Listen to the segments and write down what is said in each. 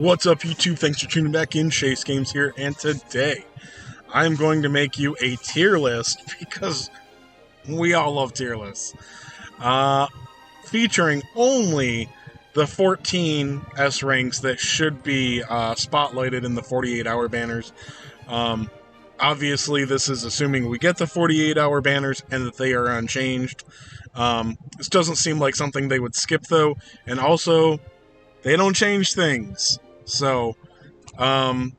What's up, YouTube? Thanks for tuning back in. Chase Games here, and today I'm going to make you a tier list because we all love tier lists. Featuring only the 14 S ranks that should be spotlighted in the 48-hour banners. Obviously, this is assuming we get the 48-hour banners and that they are unchanged. This doesn't seem like something they would skip, though, and also, they don't change things. So, I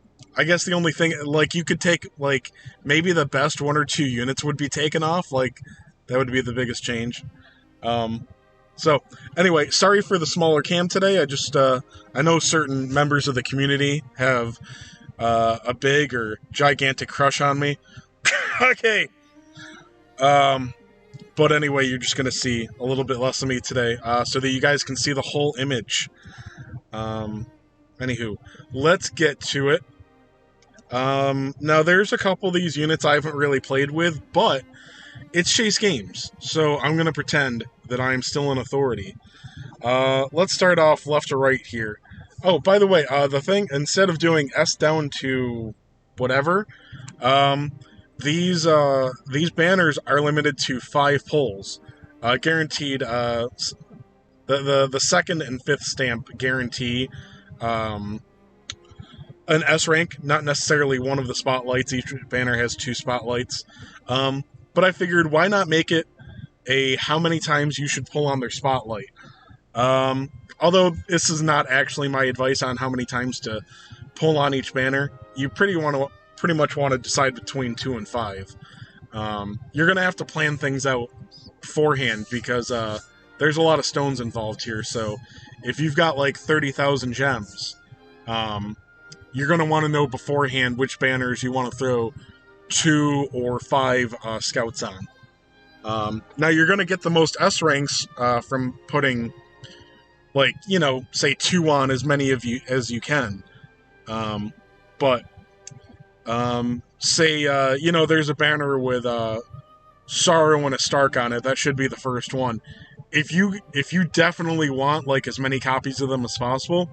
guess the only thing, like, you could take, like, maybe the best one or two units would be taken off. Like, that would be the biggest change. So, anyway, sorry for the smaller cam today. I know certain members of the community have a big or gigantic crush on me. Okay. But anyway, you're just going to see a little bit less of me today, so that you guys can see the whole image. Anywho, let's get to it. Now, there's a couple of these units I haven't really played with, but it's Chase Games, so I'm going to pretend that I'm still in authority. Let's start off left to right here. Oh, by the way, the thing, instead of doing S down to whatever, these banners are limited to 5 pulls. Guaranteed, the second and fifth stamp guarantee an S rank, not necessarily one of the spotlights. Each banner has 2 spotlights. But I figured, why not make it a how many times you should pull on their spotlight? Although this is not actually my advice on how many times to pull on each banner. You pretty much want to decide between 2 and 5. You're going to have to plan things out beforehand because there's a lot of stones involved here. So if you've got like 30,000 gems, you're going to want to know beforehand which banners you want to throw 2 or 5 scouts on. Now you're going to get the most S ranks from putting, like, you know, say 2 on as many of you as you can. But say, you know, there's a banner with Sorrow and a Stark on it. That should be the first one. If you definitely want, like, as many copies of them as possible,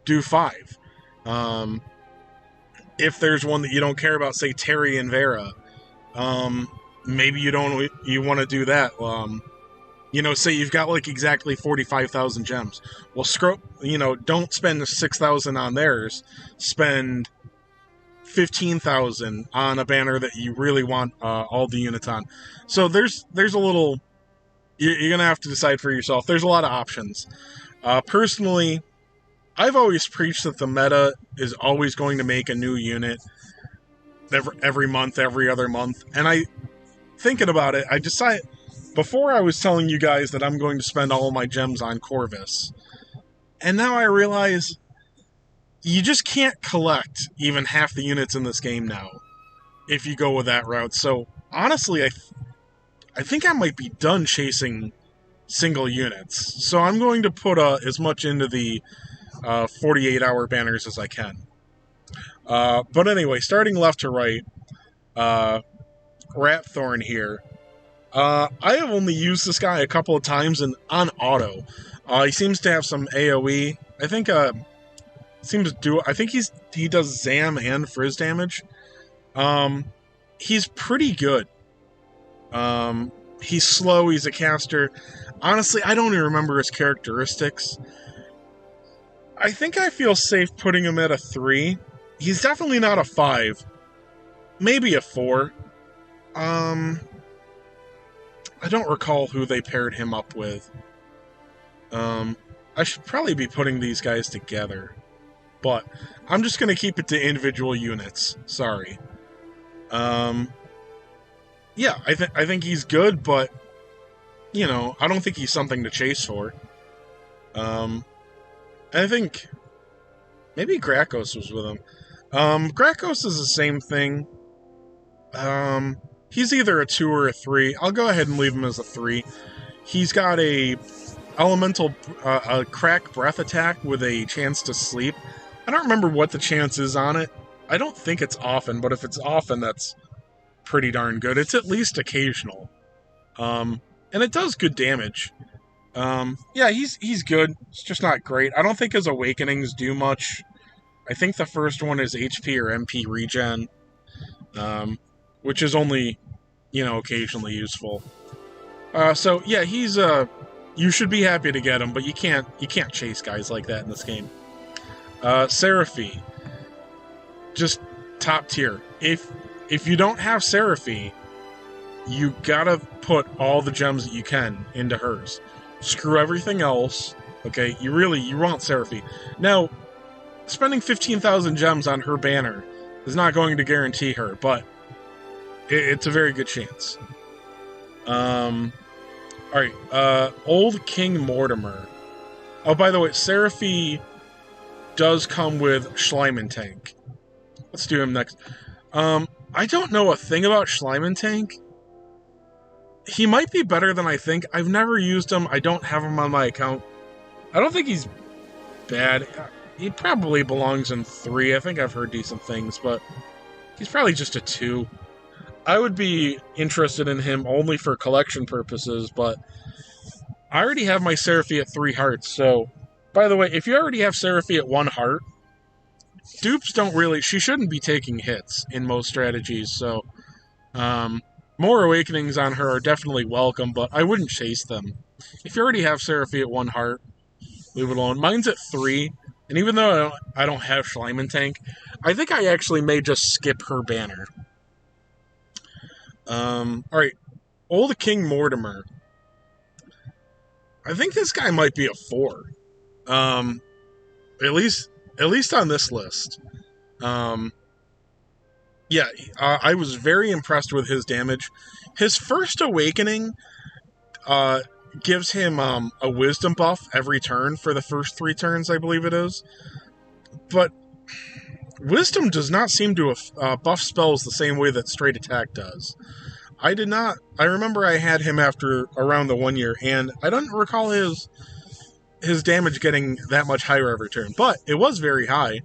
do 5. If there's one that you don't care about, say Terry and Vera, maybe you want to do that. You know, say you've got like exactly 45,000 gems. Well, don't spend 6,000 on theirs. Spend 15,000 on a banner that you really want all the units on. So there's a little. You're gonna have to decide for yourself. There's a lot of options. Personally, I've always preached that the meta is always going to make a new unit every month, every other month. And thinking about it, I decided, before I was telling you guys that I'm going to spend all of my gems on Corvus. And now I realize you just can't collect even half the units in this game now if you go with that route. So honestly, I think I might be done chasing single units. So I'm going to put as much into the 48-hour banners as I can. But anyway, starting left to right, Thorn here. I have only used this guy a couple of times and on auto. He seems to have some AoE. I think he does Zam and Frizz damage. He's pretty good. He's slow, he's a caster. Honestly, I don't even remember his characteristics. I think I feel safe putting him at a 3. He's definitely not a 5. Maybe a 4. I don't recall who they paired him up with. I should probably be putting these guys together. But I'm just going to keep it to individual units. Sorry. Yeah, I think he's good, but, you know, I don't think he's something to chase for. I think maybe Gracos was with him. Gracos is the same thing. He's either a 2 or a 3. I'll go ahead and leave him as a 3. He's got a elemental, a crack breath attack with a chance to sleep. I don't remember what the chance is on it. I don't think it's often, but if it's often, that's pretty darn good. It's at least occasional. And it does good damage. Yeah, he's good. It's just not great. I don't think his awakenings do much. I think the first one is HP or MP regen, which is only, occasionally useful. So yeah, he's you should be happy to get him, but you can't chase guys like that in this game. Seraphi, just top tier. If you don't have Seraphi, you gotta put all the gems that you can into hers. Screw everything else. Okay, you want Seraphi. Now, spending 15,000 gems on her banner is not going to guarantee her, but it's a very good chance. Alright, old King Mortimer. Oh, by the way, Seraphi does come with Schleiman Tank. Let's do him next. I don't know a thing about Schleiman Tank. He might be better than I think. I've never used him. I don't have him on my account. I don't think he's bad. He probably belongs in 3. I think I've heard decent things, but he's probably just a 2. I would be interested in him only for collection purposes, but I already have my Seraphi at 3 hearts, so... By the way, if you already have Seraphi at 1 heart, dupes don't really... She shouldn't be taking hits in most strategies, so... more awakenings on her are definitely welcome, but I wouldn't chase them. If you already have Seraphi at 1 heart, leave it alone. Mine's at 3, and even though I don't have Schleiman Tank, I think I actually may just skip her banner. Alright. Old King Mortimer. I think this guy might be a 4. At least on this list. Yeah, I was very impressed with his damage. His first awakening gives him a wisdom buff every turn for the first 3 turns, I believe it is. But wisdom does not seem to buff spells the same way that straight attack does. I remember I had him after around the 1 year, and I don't recall his damage getting that much higher every turn, but it was very high.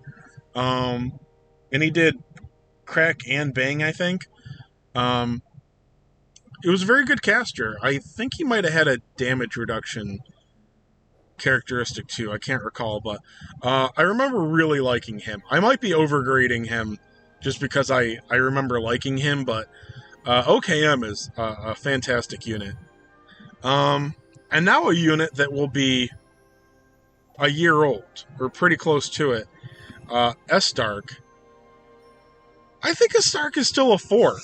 And he did crack and bang, I think. It was a very good caster. I think he might have had a damage reduction characteristic too. I can't recall, but I remember really liking him. I might be overgrading him just because I remember liking him, but OKM is a fantastic unit. And now a unit that will be a year old, or pretty close to it. S-Stark. I think S-Stark is still a 4.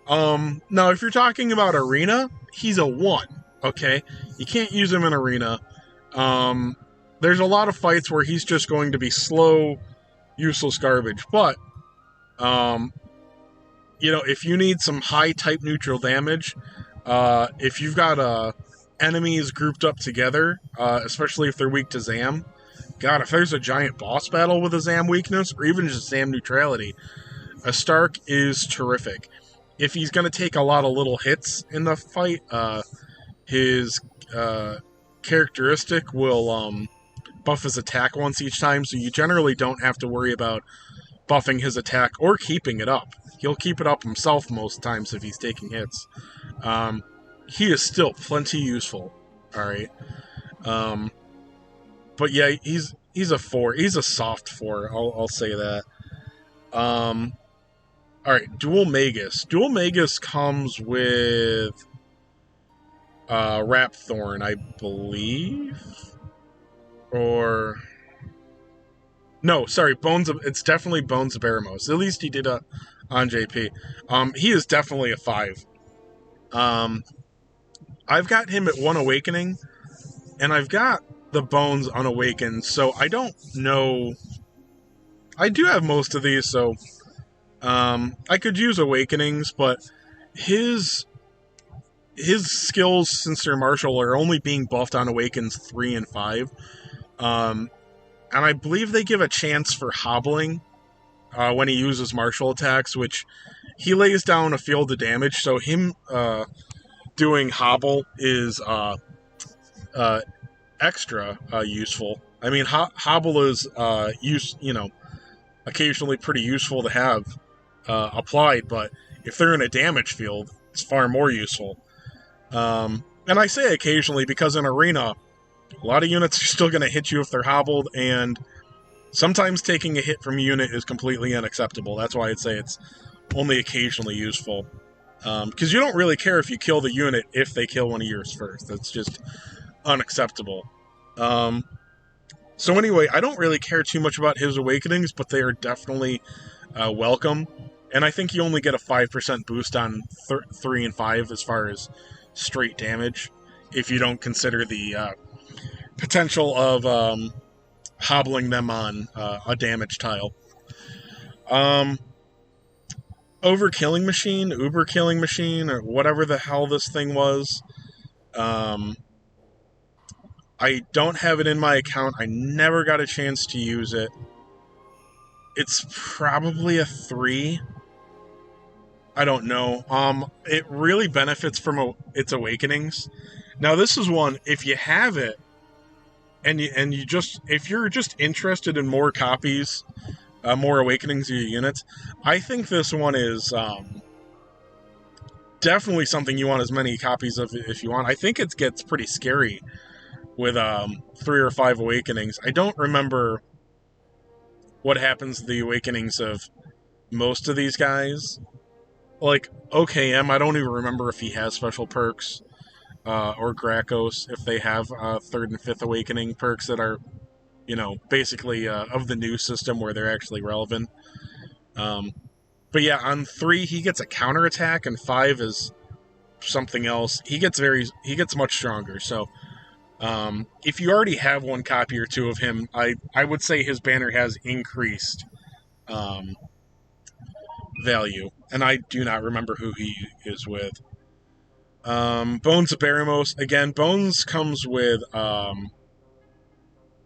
Now, if you're talking about Arena, he's a 1, okay? You can't use him in Arena. There's a lot of fights where he's just going to be slow, useless garbage, but, if you need some high type neutral damage, if you've got enemies grouped up together, especially if they're weak to Zam, God, if there's a giant boss battle with a Zam weakness, or even just Zam neutrality, a Stark is terrific. If he's going to take a lot of little hits in the fight, his characteristic will buff his attack once each time, so you generally don't have to worry about buffing his attack or keeping it up. He'll keep it up himself most times if he's taking hits. He is still plenty useful, alright? But yeah, he's a 4. He's a soft 4, I'll say that. Alright, Dual Magus. Dual Magus comes with Rap Thorn, I believe? Or... No, sorry, it's definitely Bones of Beramos. At least he did on JP. He is definitely a 5. I've got him at 1 awakening, and I've got the Bones unawakened, so I don't know... I do have most of these, so... I could use awakenings, but his skills, since they're martial, are only being buffed on awakens 3 and 5. And I believe they give a chance for hobbling when he uses martial attacks, which he lays down a field of damage, so him doing hobble is extra useful. I mean, hobble is occasionally pretty useful to have applied, but if they're in a damage field, it's far more useful. And I say occasionally because in Arena, A lot of units are still going to hit you if they're hobbled, and sometimes taking a hit from a unit is completely unacceptable. That's why I'd say it's only occasionally useful. Because you don't really care if you kill the unit if they kill one of yours first. That's just unacceptable. So anyway, I don't really care too much about his awakenings, but they are definitely welcome. And I think you only get a 5% boost on 3 and 5 as far as straight damage, if you don't consider the potential of hobbling them on a damage tile. Overkilling Machine, Uber Killing Machine, or whatever the hell this thing was. I don't have it in my account. I never got a chance to use it. It's probably a 3. I don't know. It really benefits from its awakenings. Now, this is one, if you have it, and you just, if you're just interested in more copies, more awakenings of your units, I think this one is definitely something you want as many copies of if you want. I think it gets pretty scary with 3 or 5 awakenings. I don't remember what happens to the awakenings of most of these guys. Like, OKM, I don't even remember if he has special perks, or Gracos, if they have 3rd and 5th awakening perks that are, you know, basically of the new system where they're actually relevant. But yeah, on 3, he gets a counterattack, and 5 is something else. He gets much stronger, so if you already have 1 copy or 2 of him, I would say his banner has increased value, and I do not remember who he is with. Bones of Beramos. Again, Bones comes with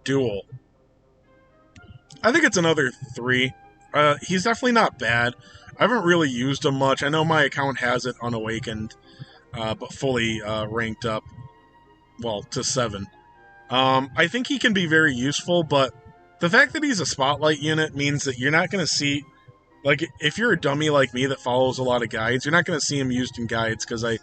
Duel. I think it's another 3. He's definitely not bad. I haven't really used him much. I know my account has it unawakened, but fully ranked up, well, to 7. I think he can be very useful, but the fact that he's a spotlight unit means that you're not going to see, like, if you're a dummy like me that follows a lot of guides, you're not going to see him used in guides, because I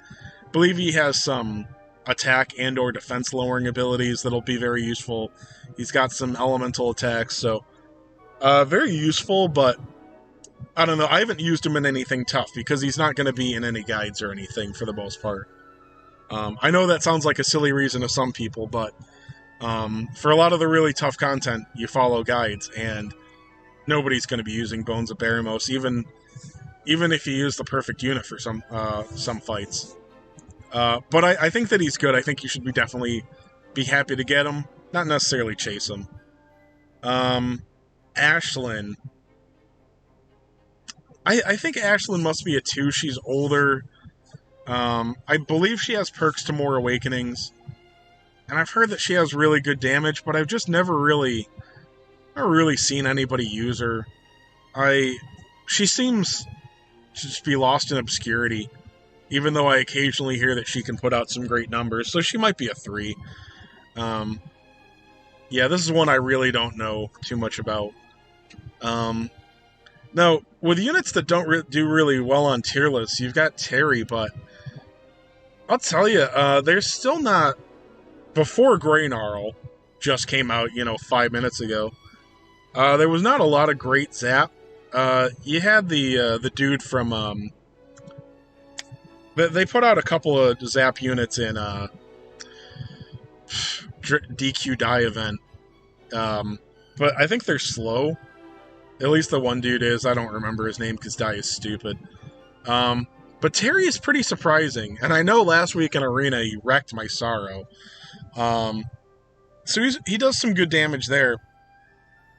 believe he has some attack and or defense lowering abilities that'll be very useful. He's got some elemental attacks, so very useful, but I don't know. I haven't used him in anything tough because he's not going to be in any guides or anything for the most part. I know that sounds like a silly reason to some people, but for a lot of the really tough content, you follow guides, and nobody's going to be using Bones of Beramos, even if you use the perfect unit for some fights. But I think that he's good. I think you should definitely be happy to get him, not necessarily chase him. Ashlynn. I think Ashlynn must be a 2. She's older. I believe she has perks to more awakenings. And I've heard that she has really good damage, but I've just never really seen anybody use her. She seems to just be lost in obscurity, even though I occasionally hear that she can put out some great numbers, so she might be a 3. Yeah, this is one I really don't know too much about. Now, with units that don't do really well on tier lists, you've got Terry, but I'll tell you, there's still not... Before Greynarl just came out, 5 minutes ago, there was not a lot of great Zap. You had the dude from... They put out a couple of Zap units in DQ Die event, but I think they're slow. At least the one dude is. I don't remember his name because Die is stupid. But Terry is pretty surprising, and I know last week in Arena he wrecked my sorrow. So he does some good damage there.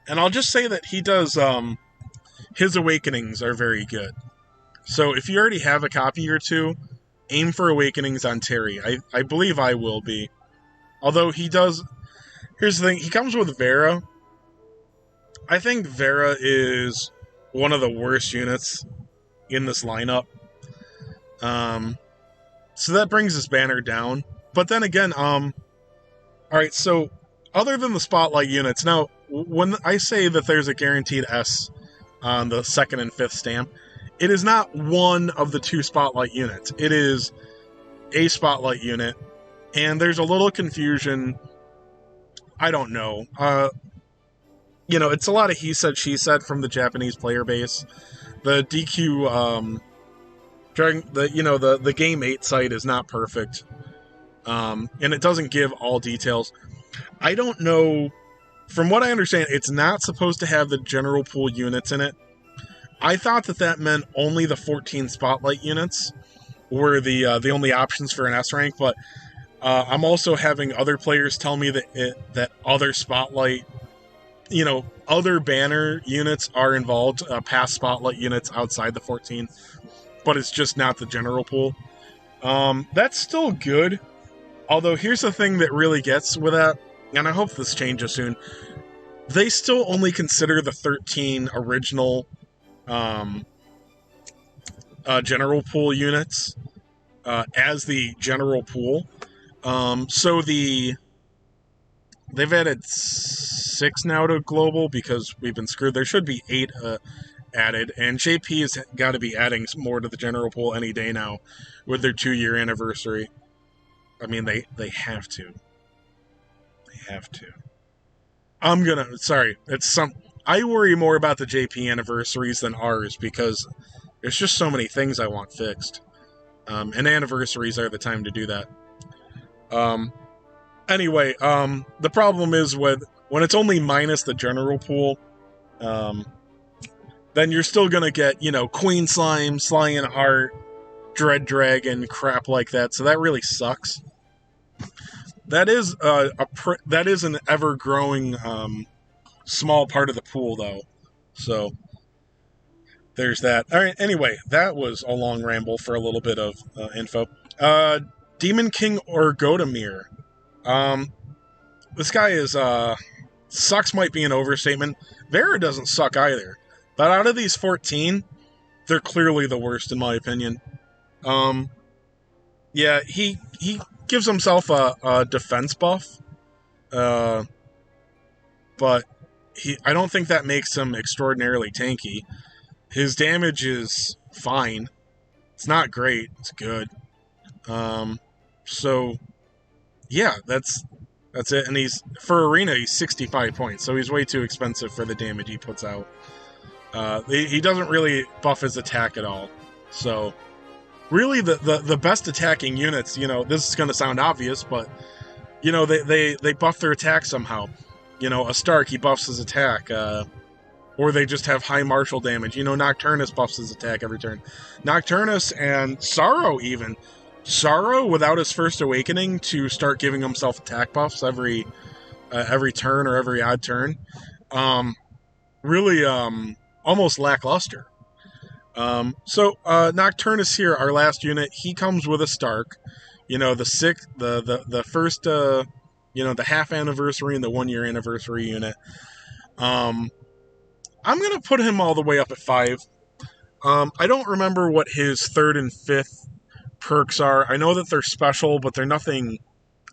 And I'll just say that he does, his awakenings are very good. So if you already have a copy or 2, aim for awakenings on Terry. I believe I will be. Although he does... Here's the thing, he comes with Vera. I think Vera is one of the worst units in this lineup. So that brings his banner down. But then again, alright, so other than the spotlight units, now, when I say that there's a guaranteed S on the 2nd and 5th stamp, it is not one of the 2 spotlight units. It is a spotlight unit, and there's a little confusion I don't know. It's a lot of he said, she said from the Japanese player base. The DQ, during the Game 8 site is not perfect. And it doesn't give all details. I don't know. From what I understand, it's not supposed to have the general pool units in it. I thought that meant only the 14 spotlight units were the only options for an S rank, but I'm also having other players tell me that other spotlight, other banner units are involved, past spotlight units outside the 14, but it's just not the general pool. That's still good. Although here's the thing that really gets with that, and I hope this changes soon. They still only consider the 13 original general pool units as the general pool. So they've added 6 now to global because we've been screwed. There should be 8 added, and JP has got to be adding more to the general pool any day now with their 2-year anniversary. I mean, they have to. They have to. I worry more about the JP anniversaries than ours because there's just so many things I want fixed. And anniversaries are the time to do that. Anyway, the problem is when it's only minus the general pool, then you're still gonna get, Queen Slime, Slion Heart, Dread Dragon, crap like that, so that really sucks. That is that is an ever-growing small part of the pool, though. So there's that. All right. Anyway, that was a long ramble for a little bit of info. Demon King or Godamir. This guy is sucks might be an overstatement. Vera doesn't suck either, but out of these 14, they're clearly the worst in my opinion. Yeah, he gives himself a defense buff, but I don't think that makes him extraordinarily tanky. His damage is fine. It's not great. It's good. So yeah, that's it. And for arena, he's 65 points, so he's way too expensive for the damage he puts out. He doesn't really buff his attack at all. So really, the best attacking units, this is going to sound obvious, but they buff their attack somehow. A Stark, he buffs his attack, or they just have high martial damage. Nocturnus buffs his attack every turn. Nocturnus and Sorrow even. Sorrow, without his first awakening, to start giving himself attack buffs every turn or every odd turn. Really, almost lackluster. So Nocturnus here, our last unit, he comes with a Stark. The first, the half anniversary and the 1-year anniversary unit. I'm gonna put him all the way up at 5. I don't remember what his 3rd and 5th perks are. I know that they're special, but they're nothing.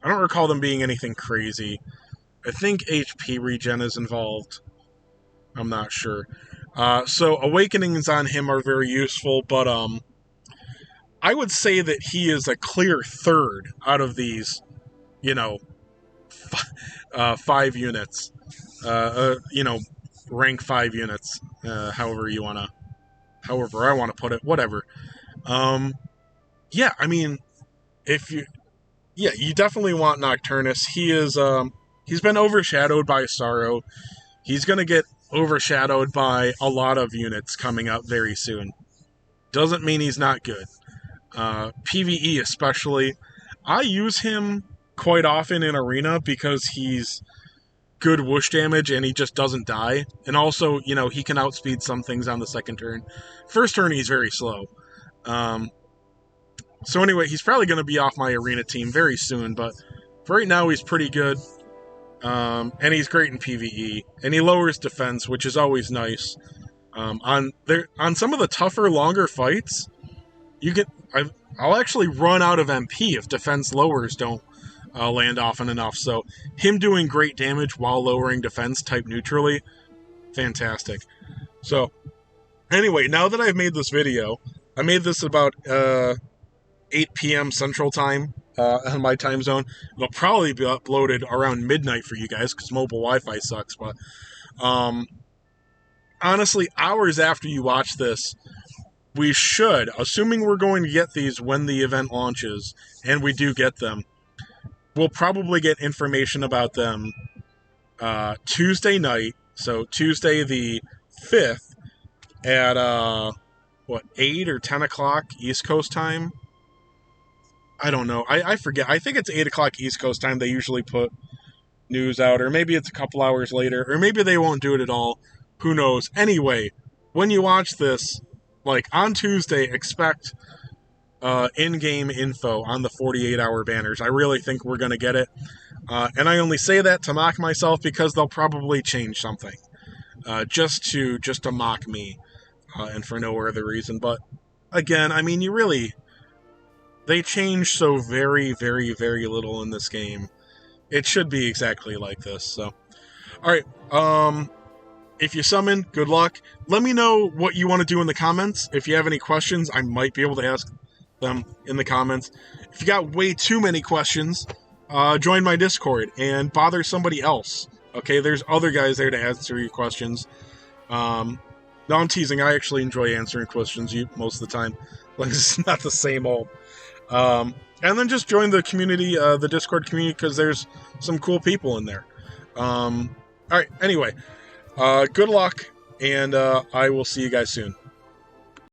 I don't recall them being anything crazy. I think HP regen is involved. I'm not sure. So awakenings on him are very useful, but I would say that he is a clear 3rd out of these, 5 units. Rank 5 units. However I want to put it. Whatever. Yeah, I mean, you definitely want Nocturnus. He's been overshadowed by Sorrow. He's gonna get overshadowed by a lot of units coming up very soon. Doesn't mean he's not good. PvE especially. I use him quite often in Arena because he's good whoosh damage and he just doesn't die. And also, he can outspeed some things on the second turn. First turn, he's very slow. So anyway, he's probably going to be off my Arena team very soon, but for right now, he's pretty good. And he's great in PvE. And he lowers defense, which is always nice. On some of the tougher, longer fights, I'll actually run out of MP if defense lowers don't land often enough. So him doing great damage while lowering defense type neutrally, fantastic. So anyway, now that I've made this video, I made this about 8 p.m. Central Time on my time zone. It'll probably be uploaded around midnight for you guys because mobile Wi-Fi sucks. But honestly, hours after you watch this, we should, assuming we're going to get these when the event launches, and we do get them, we'll probably get information about them Tuesday night. So Tuesday the 5th at 8 or 10 o'clock East Coast time. I don't know. I forget. I think it's 8 o'clock East Coast time they usually put news out, or maybe it's a couple hours later, or maybe they won't do it at all. Who knows? Anyway, when you watch this, like on Tuesday, expect in-game info on the 48-hour banners. I really think we're going to get it. And I only say that to mock myself because they'll probably change something. Just to mock me, and for no other reason. But again, I mean, they change so very, very, very little in this game. It should be exactly like this. So, all right. If you summon, good luck. Let me know what you want to do in the comments. If you have any questions, I might be able to ask them in the comments. If you got way too many questions, join my Discord and bother somebody else. Okay, there's other guys there to answer your questions. No, I'm teasing. I actually enjoy answering questions most of the time. Like, it's not the same old. And then just join the community, the Discord community, because there's some cool people in there. All right, anyway, good luck, and I will see you guys soon.